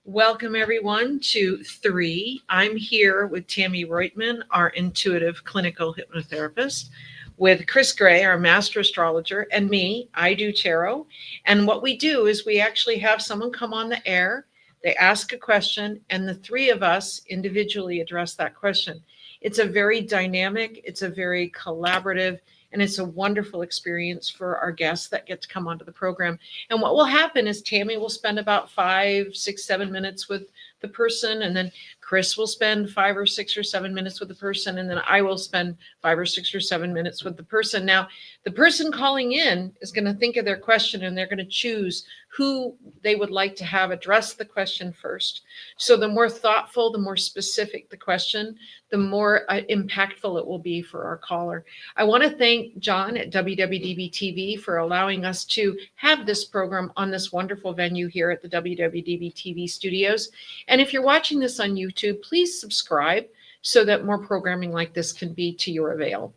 Welcome everyone to Three. I'm here with Tammie Roitman, our intuitive clinical hypnotherapist, with Kris Gray, our master astrologer, and me. I do tarot. And what we do is we actually have someone come on the air, they ask a question, and the three of us individually address that question. It's a very dynamic, it's a very collaborative, and it's a wonderful experience for our guests that get to come onto the program. And what will happen is Tammie will spend about 5, 6, 7 minutes with the person, and then Kris will spend 5 or 6 or 7 minutes with the person, and then I will spend 5 or 6 or 7 minutes with the person. Now, the person calling in is going to think of their question, and they're going to choose who they would like to have address the question first. So the more thoughtful, the more specific the question, the more impactful it will be for our caller. I want to thank John at wwdbtv for allowing us to have this program on this wonderful venue here at the wwdbtv studios. And if you're watching this on YouTube, please subscribe so that more programming like this can be to your avail.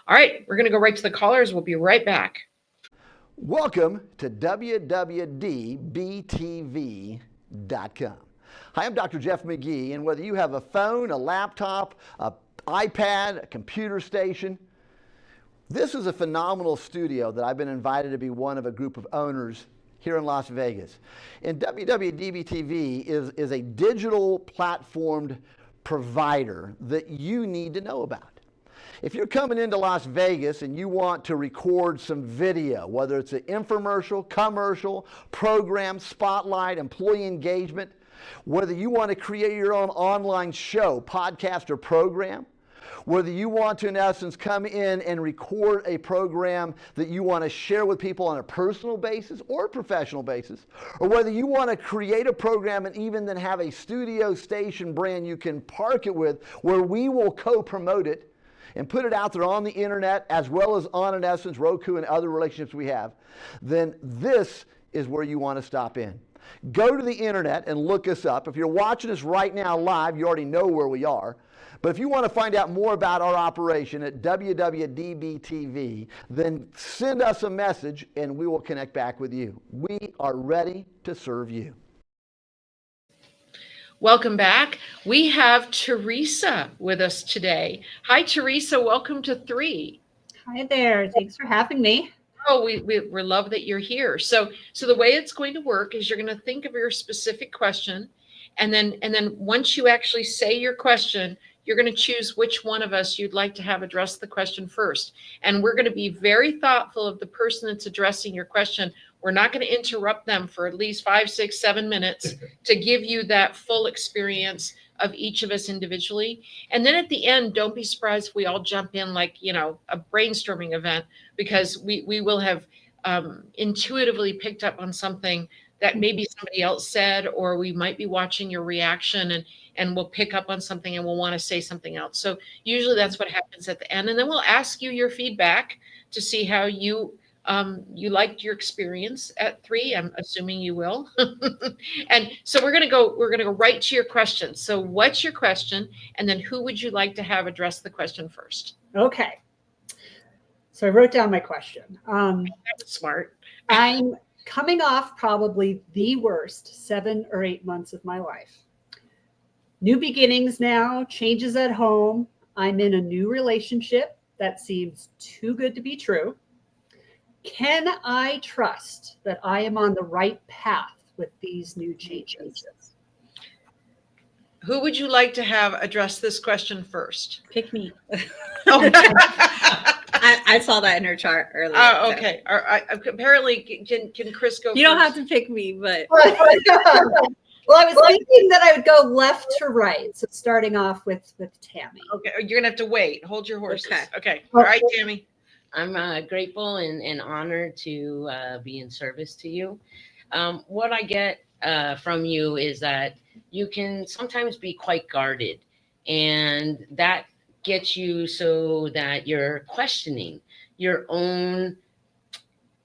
All right, we're going to go right to the callers. We'll be right back. Welcome to wwdbtv.com. Hi, I'm Dr. Jeff McGee, and whether you have a phone, a laptop, an iPad, a computer station, this is a phenomenal studio that I've been invited to be one of a group of owners here in Las Vegas. And wwdbtv is a digital platformed provider that you need to know about. If you're coming into Las Vegas and you want to record some video, whether it's an infomercial, commercial, program, spotlight, employee engagement, whether you want to create your own online show, podcast, or program, whether you want to, in essence, come in and record a program that you want to share with people on a personal basis or a professional basis, or whether you want to create a program and even then have a studio station brand you can park it with, where we will co-promote it and put it out there on the internet, as well as on, in essence, Roku and other relationships we have, then this is where you want to stop in. Go to the internet and look us up. If you're watching us right now live, you already know where we are. But if you want to find out more about our operation at wwdbtv, then send us a message and we will connect back with you. We are ready to serve you. Welcome back. We have Threasa with us today. Hi, Threasa. Welcome to Three. Hi there. Thanks for having me. Oh, we love that you're here. So the way it's going to work is you're going to think of your specific question, and then once you actually say your question, you're going to choose which one of us you'd like to have address the question first. And we're going to be very thoughtful of the person that's addressing your question. We're not going to interrupt them for at least 5, 6, 7 minutes to give you that full experience of each of us individually. And then at the end, don't be surprised if we all jump in like, a brainstorming event, because we will have intuitively picked up on something that maybe somebody else said, or we might be watching your reaction and we'll pick up on something and we'll want to say something else. So usually that's what happens at the end. And then we'll ask you your feedback to see how you liked your experience at Three. I'm assuming you will. And so we're going to go right to your question. So what's your question? And then who would you like to have address the question first? Okay. So I wrote down my question. That was smart. I'm coming off probably the worst 7 or 8 months of my life. New beginnings now, changes at home. I'm in a new relationship that seems too good to be true. Can I trust that I am on the right path with these new changes? Who would you like to have address this question first? Pick me. Oh. I saw that in her chart earlier. Oh, okay. Apparently, can Kris go You don't first? have to pick me, but. Well, I was thinking that I would go left to right. So starting off with Tammie. Okay, you're going to have to wait. Hold your horses. Okay. Oh. All right, Tammie. I'm grateful and honored to be in service to you. What I get from you is that you can sometimes be quite guarded, and that gets you so that you're questioning your own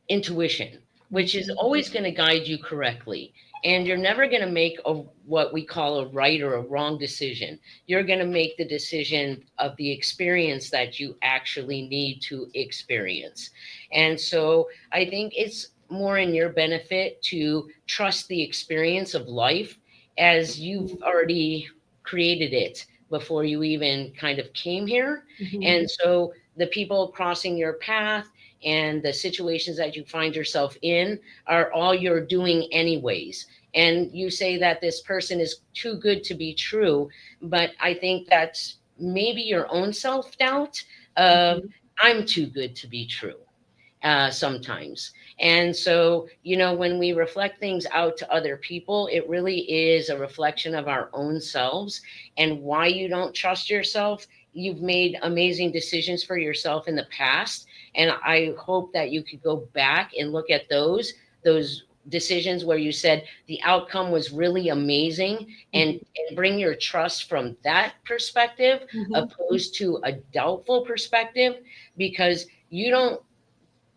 intuition, which is always going to guide you correctly. And you're never going to make what we call a right or a wrong decision. You're going to make the decision of the experience that you actually need to experience. And so I think it's more in your benefit to trust the experience of life as you've already created it before you even kind of came here. Mhm. And so the people crossing your path and the situations that you find yourself in are all you're doing anyways. And you say that this person is too good to be true, but I think that's maybe your own self-doubt of I'm too good to be true sometimes. And so, when we reflect things out to other people, it really is a reflection of our own selves and why you don't trust yourself. You've made amazing decisions for yourself in the past. And I hope that you could go back and look at those decisions where you said the outcome was really amazing and bring your trust from that perspective opposed to a doubtful perspective, because you don't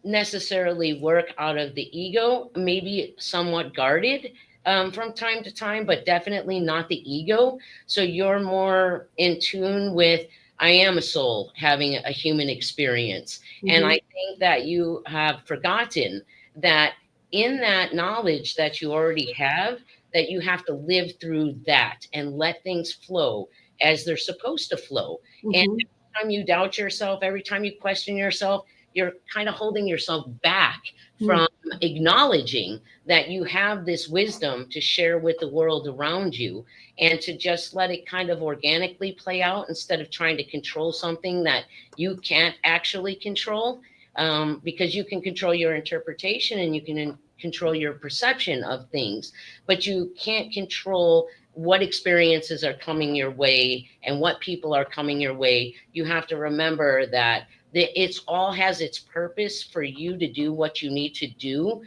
necessarily work out of the ego, maybe somewhat guarded from time to time, but definitely not the ego. So you're more in tune with, I am a soul having a human experience. And I think that you have forgotten that in that knowledge that you already have, that you have to live through that and let things flow as they're supposed to flow. And every time you doubt yourself, every time you question yourself, you're kind of holding yourself back from acknowledging that you have this wisdom to share with the world around you, and to just let it kind of organically play out instead of trying to control something that you can't actually control, because you can control your interpretation and you can control your perception of things, but you can't control what experiences are coming your way and what people are coming your way. You have to remember that it's all has its purpose for you to do what you need to do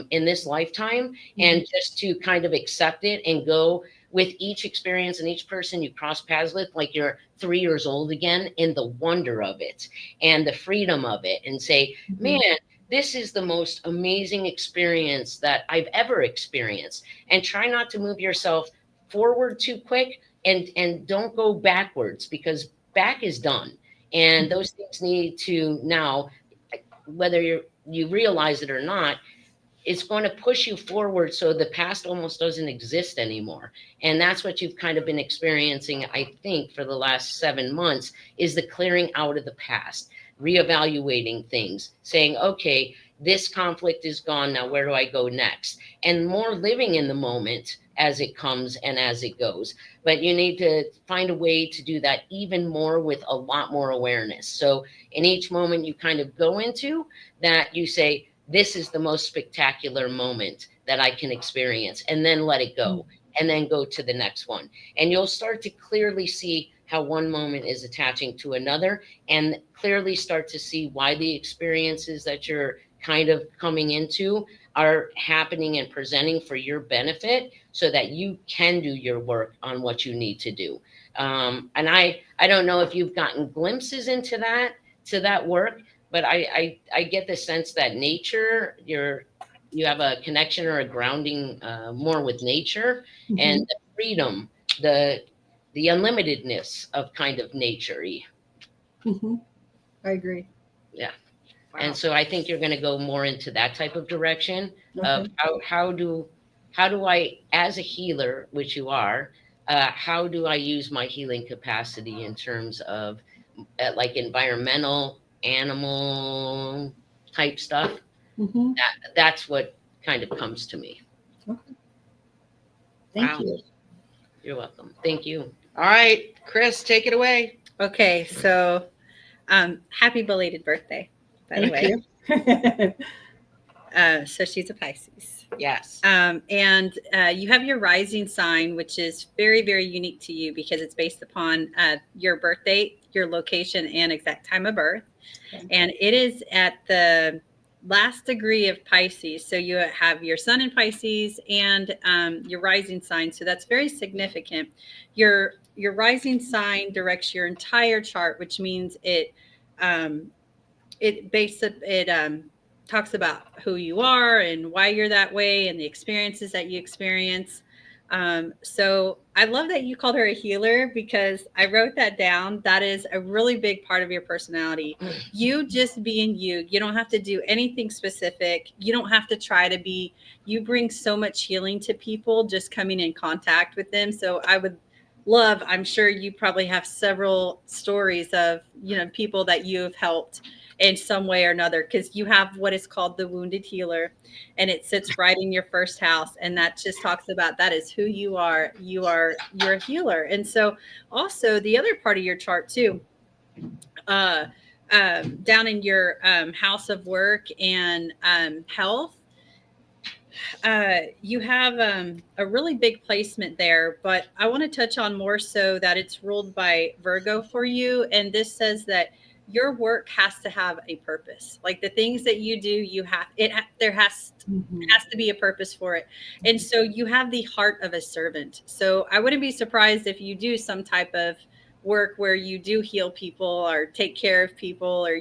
in this lifetime, and just to kind of accept it and go with each experience and each person you cross paths with like you're 3 years old again, in the wonder of it and the freedom of it, and say, man, this is the most amazing experience that I've ever experienced. And try not to move yourself forward too quick, and don't go backwards, because back is done. And those things need to now, whether you realize it or not, it's going to push you forward, so the past almost doesn't exist anymore. And that's what you've kind of been experiencing, I think, for the last 7 months, is the clearing out of the past, reevaluating things, saying, okay, this conflict is gone, now where do I go next? And more living in the moment as it comes and as it goes. But you need to find a way to do that even more with a lot more awareness. So in each moment you kind of go into that, you say, this is the most spectacular moment that I can experience, and then let it go, and then go to the next one. And you'll start to clearly see how one moment is attaching to another, and clearly start to see why the experiences that you're kind of coming into are happening and presenting for your benefit, so that you can do your work on what you need to do. And I don't know if you've gotten glimpses into that work, but I get the sense that nature, you have a connection or a grounding more with nature, and the freedom, the unlimitedness of kind of nature. I agree. Yeah. Wow. And so I think you're going to go more into that type of direction of how do I, as a healer, which you are, how do I use my healing capacity in terms of like environmental, animal type stuff? That's what kind of comes to me. Thank Wow. you. You're welcome. Thank you. All right, Kris, take it away. Okay, so happy belated birthday, by the way. Thank you. So she's a Pisces. Yes. And you have your rising sign, which is very, very unique to you because it's based upon your birth date, your location, and exact time of birth. Okay. And it is at the last degree of Pisces. So you have your sun in Pisces and your rising sign. So that's very significant. Your rising sign directs your entire chart, which means it talks about who you are and why you're that way and the experiences that you experience. So I love that you called her a healer, because I wrote that down. That is a really big part of your personality. You just being you. You don't have to do anything specific. You don't have to try to be. You bring so much healing to people just coming in contact with them. So I would love, I'm sure you probably have several stories of, people that you have helped in some way or another, because you have what is called the wounded healer, and it sits right in your first house, and that just talks about, that is who you are. You're a healer. And so also the other part of your chart too, down in your house of work and health, you have a really big placement there, but I want to touch on more so that it's ruled by Virgo for you. And this says that your work has to have a purpose. Like the things that you do, there has to be a purpose for it. And so you have the heart of a servant. So I wouldn't be surprised if you do some type of work where you do heal people or take care of people, or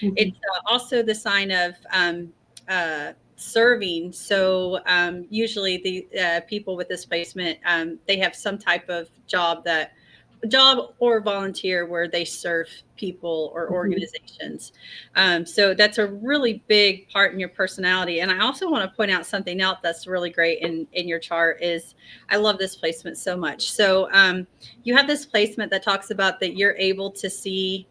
it's also the sign of serving. So usually the people with this placement, they have some type of job or volunteer where they serve people or organizations. So that's a really big part in your personality. And I also want to point out something else that's really great in your chart is, I love this placement so much. So you have this placement that talks about that you're able to see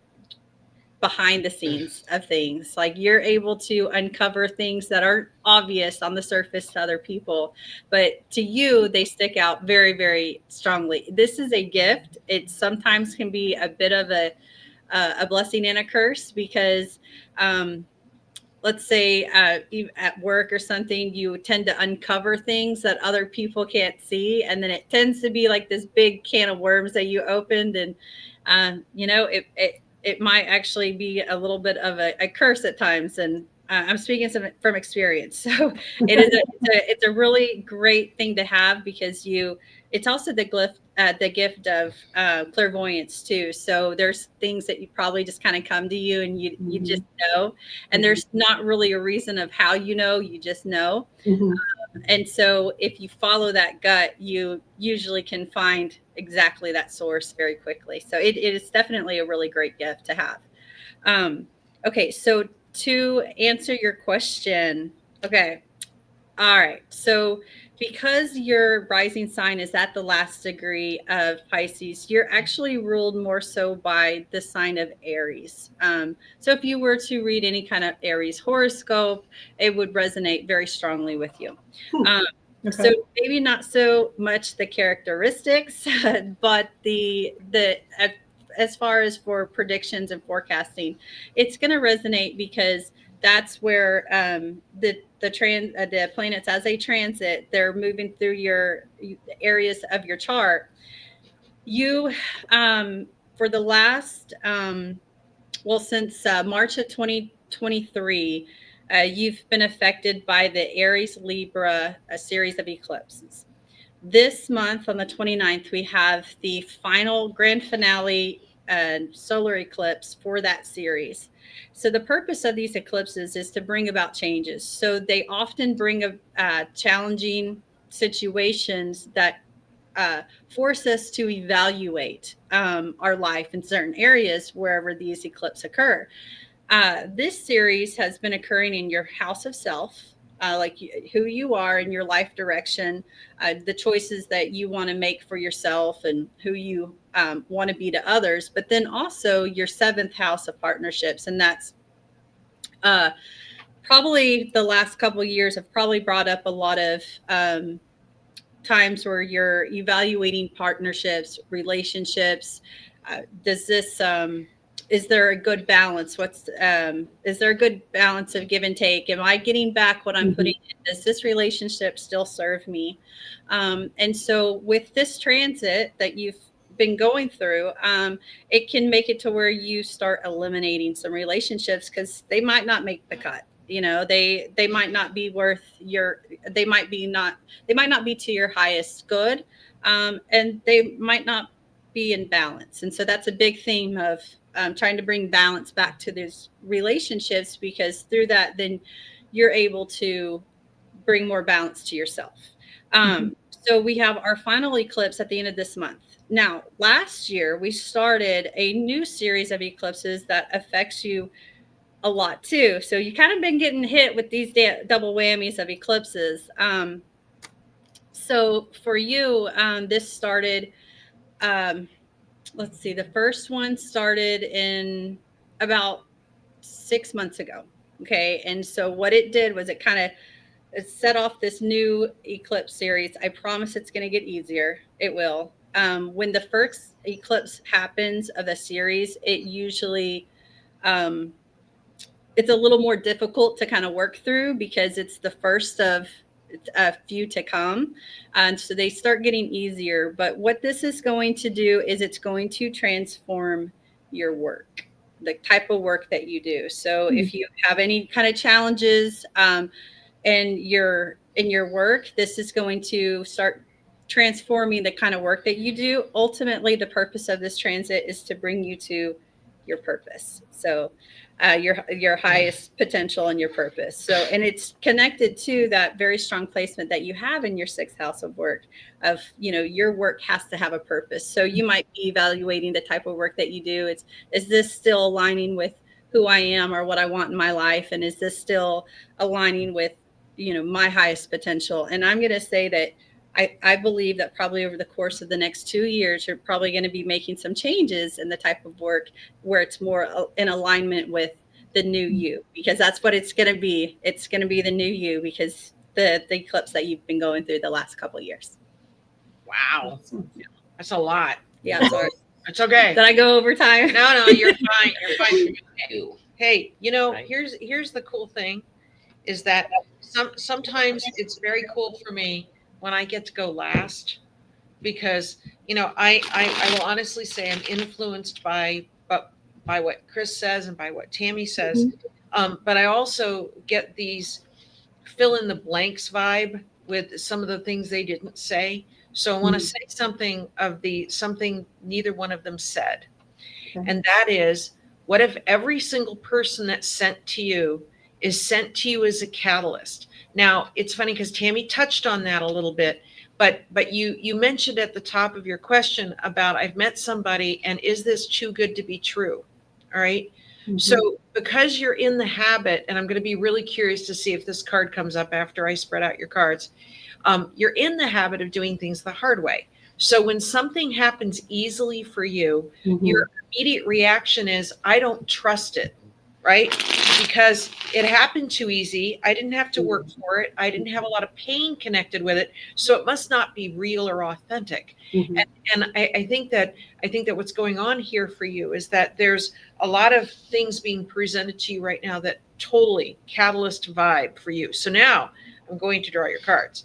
behind the scenes of things. Like you're able to uncover things that aren't obvious on the surface to other people, but to you, they stick out very, very strongly. This is a gift. It sometimes can be a bit of a blessing and a curse, because let's say at work or something, you tend to uncover things that other people can't see. And then it tends to be like this big can of worms that you opened. And, it might actually be a little bit of a curse at times. And I'm speaking from experience. So it's a really great thing to have, because it's also the gift of clairvoyance too. So there's things that you probably just kind of come to you, and you just know, and there's not really a reason of how you just know. And so if you follow that gut, you usually can find exactly that source very quickly. So it is definitely a really great gift to have. Okay, so to answer your question, okay. All right. So because your rising sign is at the last degree of Pisces, you're actually ruled more so by the sign of Aries. So if you were to read any kind of Aries horoscope, it would resonate very strongly with you. So maybe not so much the characteristics, but as far as for predictions and forecasting, it's going to resonate, because that's where the planets, as they transit, they're moving through your areas of your chart. You, for the last, since March of 2023, you've been affected by the Aries Libra, a series of eclipses. This month on the 29th, we have the final grand finale solar eclipse for that series. So the purpose of these eclipses is to bring about changes. So they often bring challenging situations that force us to evaluate our life in certain areas wherever these eclipses occur. This series has been occurring in your house of self, like who you are in your life direction, the choices that you want to make for yourself and who you want to be to others, but then also your seventh house of partnerships. And that's probably the last couple of years have probably brought up a lot of times where you're evaluating partnerships, relationships. Is there a good balance? Is there a good balance of give and take? Am I getting back what I'm putting in? Does this relationship still serve me? And so with this transit that you've been going through, it can make it to where you start eliminating some relationships, because they might not make the cut. They might not be worth they might not be to your highest good. And they might not be in balance. And so that's a big theme of trying to bring balance back to these relationships, because through that, then you're able to bring more balance to yourself. So we have our final eclipse at the end of this month. Now, last year we started a new series of eclipses that affects you a lot too. So you kind of been getting hit with these double whammies of eclipses. So for you, this started, let's see, the first one started in about 6 months ago. Okay. And so what it did was it set off this new eclipse series. I promise it's going to get easier. It will. When the first eclipse happens of a series, it usually, it's a little more difficult to kind of work through because it's the first of a few to come. And so they start getting easier. But what this is going to do is it's going to transform your work, the type of work that you do. So if you have any kind of challenges in your work, this is going to start transforming the kind of work that you do. Ultimately, the purpose of this transit is to bring you to your purpose. So your highest potential and your purpose. So, and it's connected to that very strong placement that you have in your 6th house of work of, your work has to have a purpose. So you might be evaluating the type of work that you do. Is this still aligning with who I am or what I want in my life? And is this still aligning with, my highest potential? And I'm going to say that I believe that probably over the course of the next 2 years, you're probably going to be making some changes in the type of work where it's more in alignment with the new you, because that's what it's going to be. It's going to be the new you because the eclipse that you've been going through the last couple of years. Wow. That's a lot. Yeah, sorry. It's okay. Did I go over time? No, you're fine. You're fine. Hey, Right. here's the cool thing is that sometimes it's very cool for me when I get to go last because, I will honestly say I'm influenced by what Kris says and by what Tammie says. But I also get these fill in the blanks vibe with some of the things they didn't say. So I want to say something neither one of them said. Okay. And that is, what if every single person that's sent to you is sent to you as a catalyst? Now, it's funny because Tammie touched on that a little bit, but you mentioned at the top of your question about I've met somebody and is this too good to be true? All right. So because you're in the habit, and I'm going to be really curious to see if this card comes up after I spread out your cards, you're in the habit of doing things the hard way. So when something happens easily for you, your immediate reaction is, I don't trust it, right? Because it happened too easy. I didn't have to work for it. I didn't have a lot of pain connected with it. So it must not be real or authentic. And I think that what's going on here for you is that there's a lot of things being presented to you right now that totally catalyst vibe for you. So now I'm going to draw your cards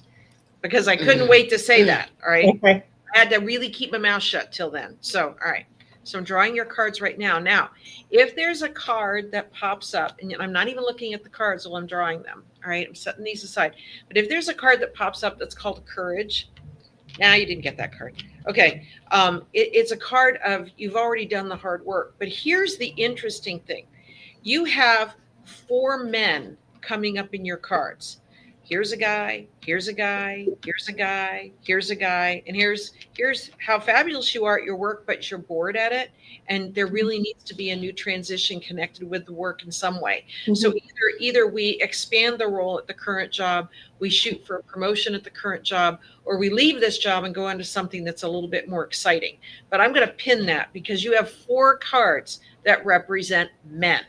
because I couldn't wait to say that. All right. Okay. I had to really keep my mouth shut till then. So, all right. So I'm drawing your cards right now. Now, if there's a card that pops up, and I'm not even looking at the cards while I'm drawing them. All right. I'm setting these aside. But if there's a card that pops up that's called Courage. Now you didn't get that card. Okay. It's a card of you've already done the hard work. But here's the interesting thing. You have 4 men coming up in your cards. Here's a guy, here's a guy, here's a guy, here's a guy, and here's how fabulous you are at your work, but you're bored at it. And there really needs to be a new transition connected with the work in some way. So either we expand the role at the current job, we shoot for a promotion at the current job, or we leave this job and go into something that's a little bit more exciting. But I'm going to pin that because you have 4 cards that represent men.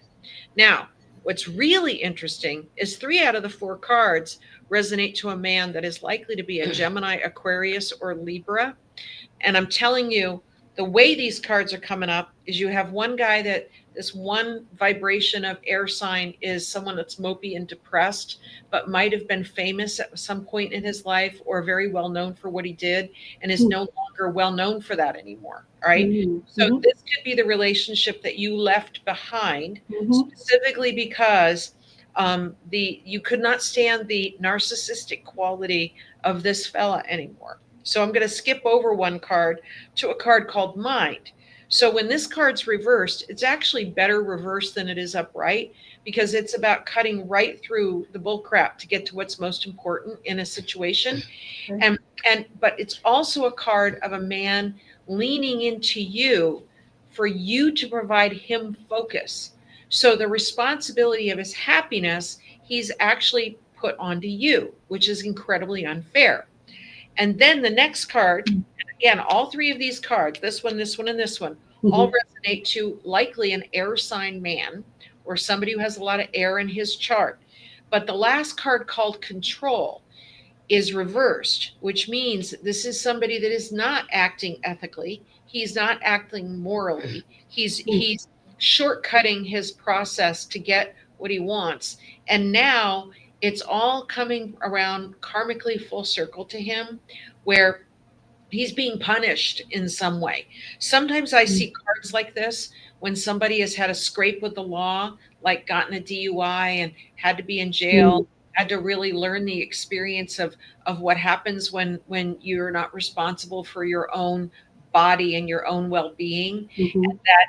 Now, what's really interesting is 3 out of the 4 cards resonate to a man that is likely to be a Gemini, Aquarius, or Libra. And I'm telling you, the way these cards are coming up is you have one guy that this one vibration of air sign is someone that's mopey and depressed, but might have been famous at some point in his life or very well known for what he did and is no longer well known for that anymore. All right. So this could be the relationship that you left behind specifically because you could not stand the narcissistic quality of this fella anymore. So I'm going to skip over one card to a card called Mind. So when this card's reversed, it's actually better reversed than it is upright, because it's about cutting right through the bull crap to get to what's most important in a situation. Okay. But it's also a card of a man leaning into you for you to provide him focus. So the responsibility of his happiness, he's actually put onto you, which is incredibly unfair. And then the next card, and again, all three of these cards, this one, and this one, all resonate to likely an air sign man or somebody who has a lot of air in his chart. But the last card, called control, is reversed, which means this is somebody that is not acting ethically. He's not acting morally. He's shortcutting his process to get what he wants. And now it's all coming around karmically full circle to him, where he's being punished in some way. Sometimes I see cards like this when somebody has had a scrape with the law, like gotten a DUI and had to be in jail, had to really learn the experience of what happens when you're not responsible for your own body and your own well-being.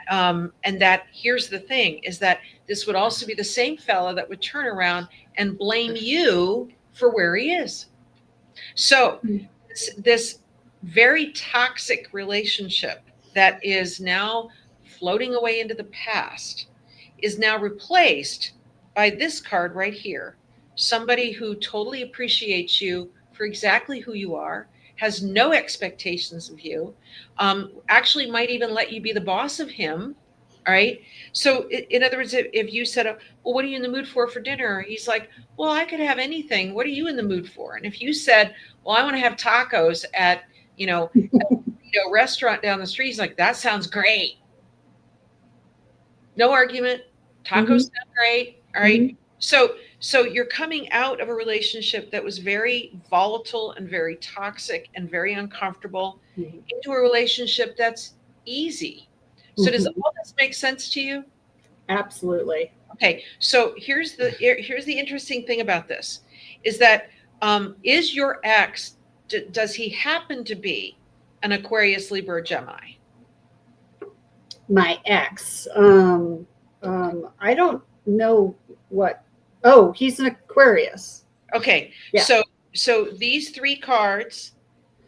And that here's the thing, is that this would also be the same fella that would turn around and blame you for where he is. So this very toxic relationship that is now floating away into the past is now replaced by this card right here. Somebody who totally appreciates you for exactly who you are, has no expectations of you, actually might even let you be the boss of him. All right. So in other words, if you said, well, what are you in the mood for dinner? He's like, well, I could have anything. What are you in the mood for? And if you said, well, I want to have tacos at, a restaurant down the street, he's like, that sounds great. No argument. Tacos sound great. All right. So you're coming out of a relationship that was very volatile and very toxic and very uncomfortable into a relationship that's easy. So does all this make sense to you? Absolutely. Okay. So here's the interesting thing about this, is that is your ex, does he happen to be an Aquarius, Libra, Gemini? My ex. I don't know what. Oh, he's an Aquarius. Okay. Yeah. So these three cards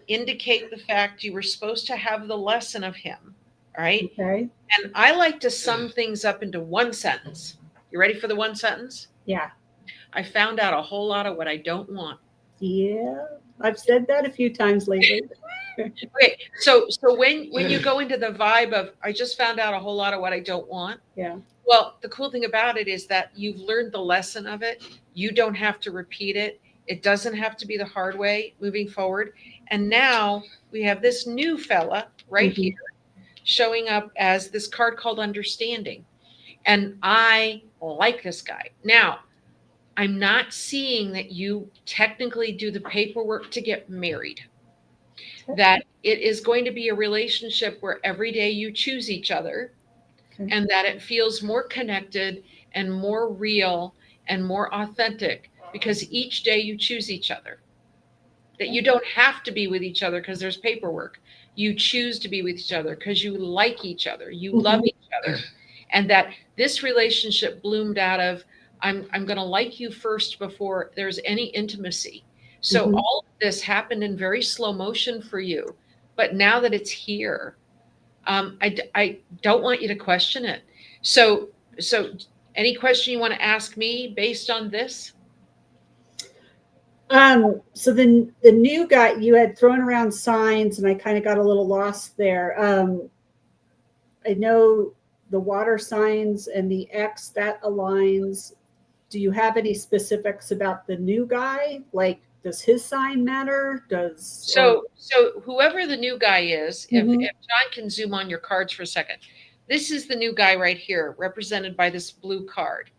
indicate the fact you were supposed to have the lesson of him. All right. Okay. And I like to sum things up into one sentence. You ready for the one sentence? Yeah. I found out a whole lot of what I don't want. Yeah. I've said that a few times lately. Okay. So when you go into the vibe of, I just found out a whole lot of what I don't want. Yeah. Well, the cool thing about it is that you've learned the lesson of it. You don't have to repeat it. It doesn't have to be the hard way moving forward. And now we have this new fella right here showing up as this card called understanding. And I like this guy. Now, I'm not seeing that you technically do the paperwork to get married. That it is going to be a relationship where every day you choose each other, and that it feels more connected and more real and more authentic because each day you choose each other. That you don't have to be with each other because there's paperwork. You choose to be with each other because you like each other. You love each other. And that this relationship bloomed out of, I'm going to like you first before there's any intimacy. So all of this happened in very slow motion for you. But now that it's here, I don't want you to question it. So any question you want to ask me based on this? So the new guy, you had thrown around signs and I kind of got a little lost there. I know the water signs and the X that aligns. Do you have any specifics about the new guy? Like, does his sign matter? So whoever the new guy is, if John can zoom on your cards for a second, this is the new guy right here, represented by this blue card.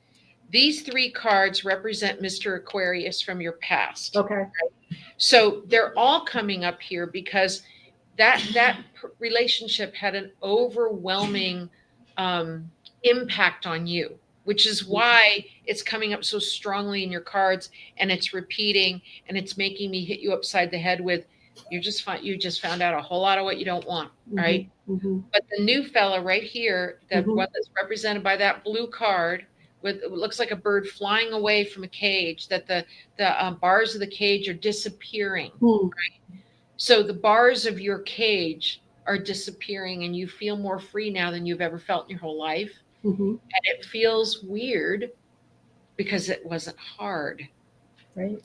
These three cards represent Mr. Aquarius from your past. Okay. Right? So they're all coming up here because that relationship had an overwhelming impact on you, which is why it's coming up so strongly in your cards, and it's repeating, and it's making me hit you upside the head with, You just found out a whole lot of what you don't want, right? Mhm. But the new fella right here, the Mhm. one that's represented by that blue card, with it looks like a bird flying away from a cage, that the bars of the cage are disappearing. Mhm. So the bars of your cage are disappearing, and you feel more free now than you've ever felt in your whole life. Mhm. And it feels weird because it wasn't hard. Right.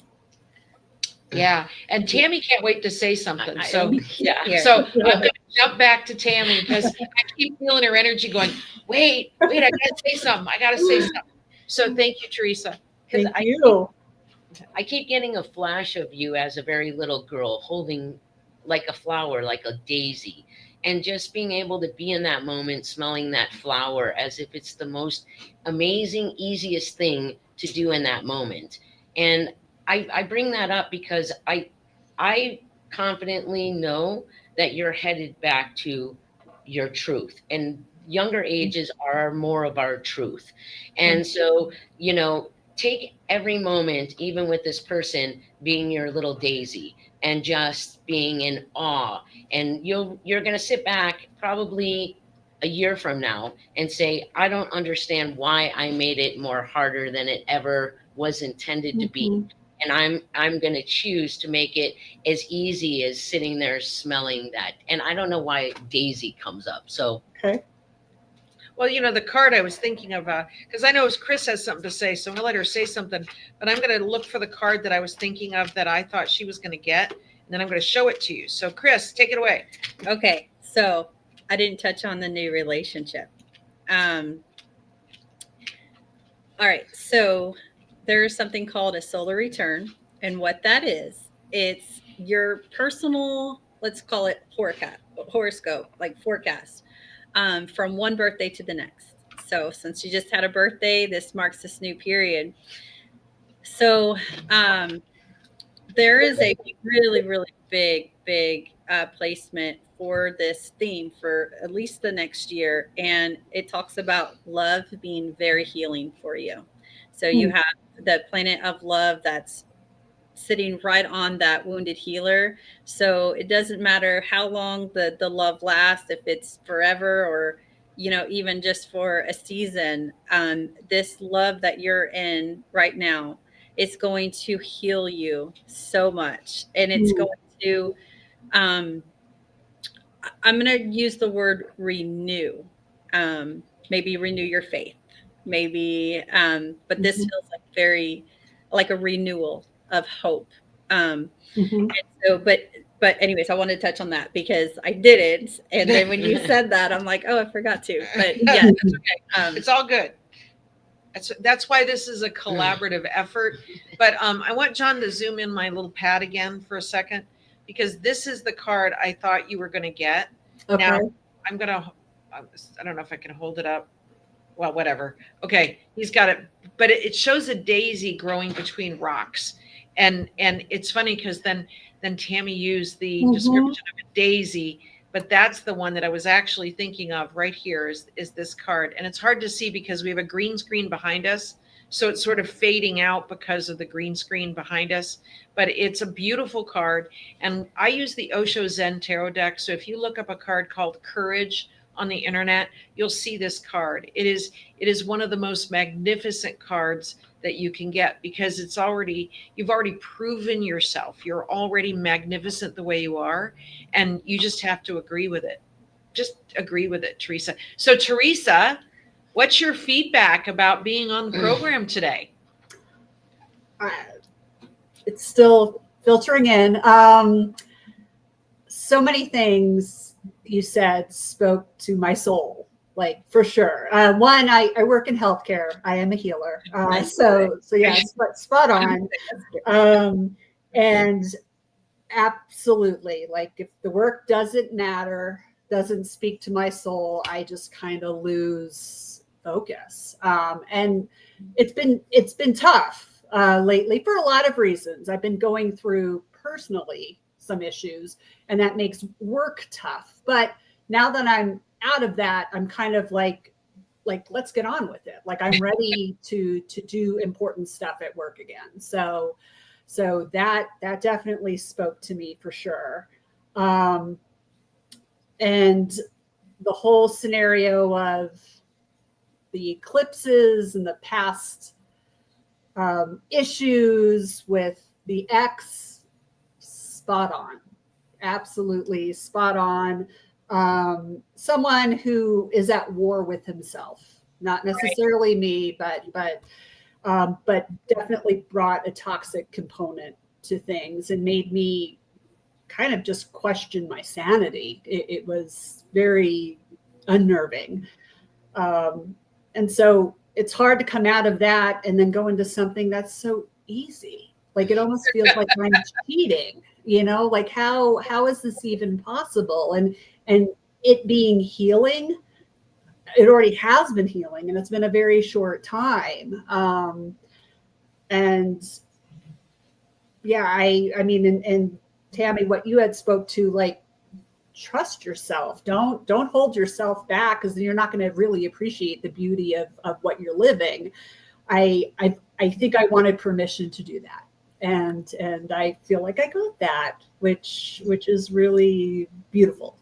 Yeah. And Tammie can't wait to say something. So Yeah. so I'm going to jump back to Tammie because I keep feeling her energy going, wait, I got to say something. I got to say something. So thank you, Threasa. Because Thank you. I keep getting a flash of you as a very little girl holding like a flower, like a daisy, and just being able to be in that moment, smelling that flower as if it's the most amazing, easiest thing to do in that moment. And I bring that up because I confidently know that you're headed back to your truth, and younger ages are more of our truth. And so, take every moment, even with this person being your little daisy, and just being in awe. And you're going to sit back probably a year from now and say, I don't understand why I made it more harder than it ever was intended to be. Mhm. And I'm going to choose to make it as easy as sitting there smelling that. And I don't know why daisy comes up. So Okay. Well, the card I was thinking of, because I know Kris has something to say, so I'm going to let her say something. But I'm going to look for the card that I was thinking of that I thought she was going to get, and then I'm going to show it to you. So, Kris, take it away. Okay, so I didn't touch on the new relationship. All right, so there's something called a solar return, and what that is, it's your personal, let's call it horoscope, like forecast, from one birthday to the next. So since you just had a birthday, this marks this new period. So there is a really, really big placement for this theme for at least the next year. And it talks about love being very healing for you. So you have the planet of love that's sitting right on that wounded healer. So it doesn't matter how long the love lasts, if it's forever or, even just for a season, this love that you're in right now, it's going to heal you so much. And it's going to, I'm going to use the word renew, maybe renew your faith, maybe, but this feels like very like a renewal of hope. And so, but anyways, I wanted to touch on that because I didn't. And then when you said that, I'm like, oh, I forgot to. But yeah, That's okay. It's all good. That's why this is a collaborative effort. But I want John to zoom in my little pad again for a second, because this is the card I thought you were going to get. Okay. Now I don't know if I can hold it up. Well, whatever. Okay, he's got it, but it shows a daisy growing between rocks, and it's funny because then Tammie used the description of a daisy, but that's the one that I was actually thinking of right here is this card, and it's hard to see because we have a green screen behind us, so it's sort of fading out because of the green screen behind us, but it's a beautiful card, and I use the Osho Zen Tarot deck, so if you look up a card called Courage on the internet, you'll see this card. It is one of the most magnificent cards that you can get because you've already proven yourself. You're already magnificent the way you are, and you just have to agree with it. Just agree with it, Threasa. So Threasa, what's your feedback about being on the program today? It's still filtering in. So many things you said spoke to my soul, like for sure. One, I work in healthcare. I am a healer. So yeah, spot on. And absolutely, like if the work doesn't matter, doesn't speak to my soul, I just kind of lose focus. And it's been tough lately for a lot of reasons. I've been going through personally some issues, and that makes work tough. But now that I'm out of that, I'm kind of like let's get on with it. Like I'm ready to do important stuff at work again. So So that definitely spoke to me for sure. And the whole scenario of the eclipses and the past issues with the ex, spot on, absolutely spot on. Someone who is at war with himself, not necessarily me, but definitely brought a toxic component to things and made me kind of just question my sanity. It was very unnerving. And so it's hard to come out of that and then go into something that's so easy. Like it almost feels like I'm cheating, like how is this even possible? And it being healing, it already has been healing, and it's been a very short time. And yeah, I mean, and Tammie, what you had spoke to, like, trust yourself. Don't hold yourself back, because then you're not going to really appreciate the beauty of what you're living. I think I wanted permission to do that. And I feel like I got that, which is really beautiful.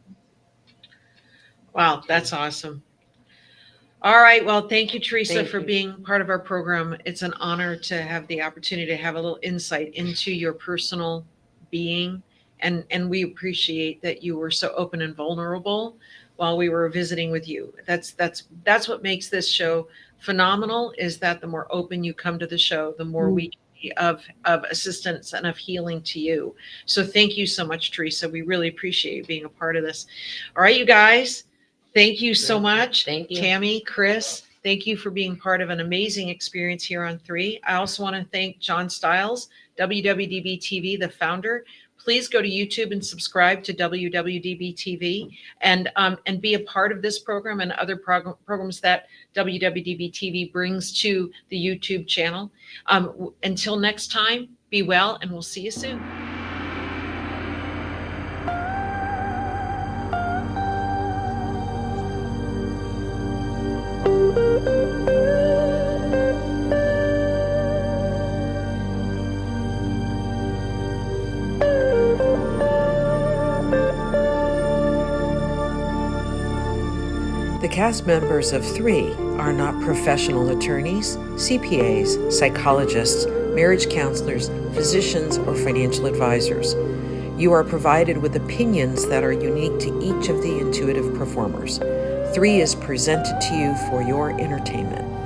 Wow, that's awesome. All right. Well, thank you, Threasa, for you. being part of our program. It's an honor to have the opportunity to have a little insight into your personal being. And we appreciate that you were so open and vulnerable while we were visiting with you. That's what makes this show phenomenal, is that the more open you come to the show, the more we can be of assistance and of healing to you. So thank you so much, Threasa. We really appreciate you being a part of this. All right, you guys. Thank you so much. Thank you. Tammie, Kris, thank you for being part of an amazing experience here on Three. I also want to thank John Stiles, wwdbtv, the founder. Please go to YouTube and subscribe to wwdbtv and be a part of this program and other programs that wwdbtv brings to the YouTube channel. Until next time, be well, and we'll see you soon. The cast members of Three are not professional attorneys, CPAs, psychologists, marriage counselors, physicians, or financial advisors. You are provided with opinions that are unique to each of the intuitive performers. Three is presented to you for your entertainment.